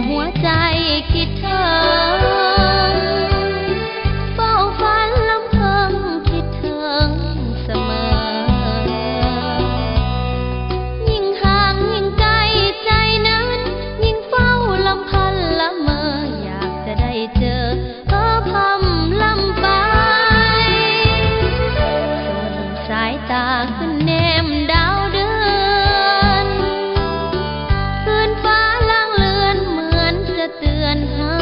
หัวใจคิดถึงเฝ้าฝันลำพึงคิดถึงเสมอยิ่งห่างยิ่งไกลใจนั้นยิ่งเฝ้าลำพันละเมออยากจะได้เจอพำลำไปส่งสายตาขึ้นแนมดาวเดือนคืนฟ้าเตือนให้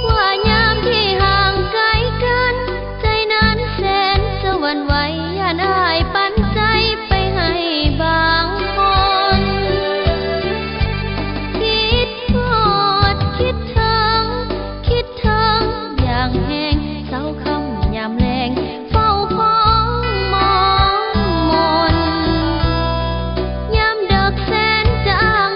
ว่ายามที่ห่างไกลกันใจนั้นแสนจะหวั่นไหวย่านอ้ายปันใจไปให้บางคนคิดทอดคิดถึงอย่างแห้งเศร้าคำยามแลงเฝ้าพ้องมองมนยามเด็กแสนจะอ้าง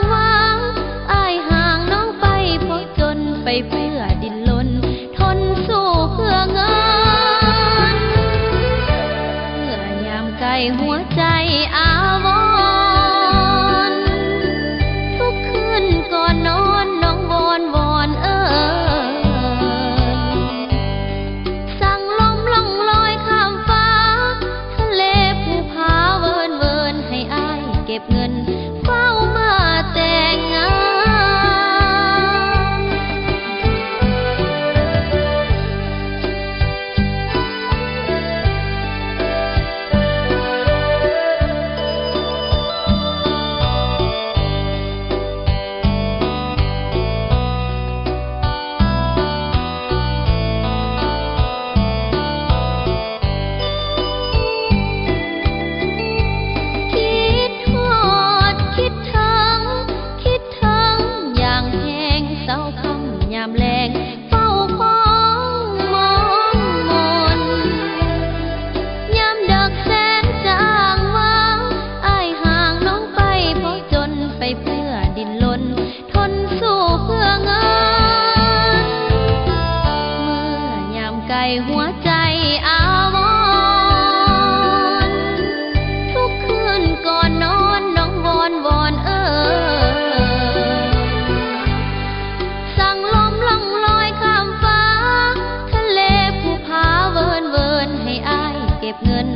ไปเพื่อดิ้นรนทนสู้เพื่อเงินเมื่อยามไกลหัวใจอาวรณ์ทุกคืนก่อนนอนน้องวอนสั่งลมล่องลอยข้ามฟ้าทะเลภูผาเวินให้อ้ายเก็บเงินเฝ้ามาแต่งงานยามแลงเฝ้าพ้องมองมนยามดักแสนจางวางอ้ายห่างน้องไปเพราะจนไปเพื่อดิ้นรนทนสู้เพื่อเงินเมื่อยามไกลหัวใจอาวรณ์ทุกคืนก่อนนอนน้องวอนเก็บเงิน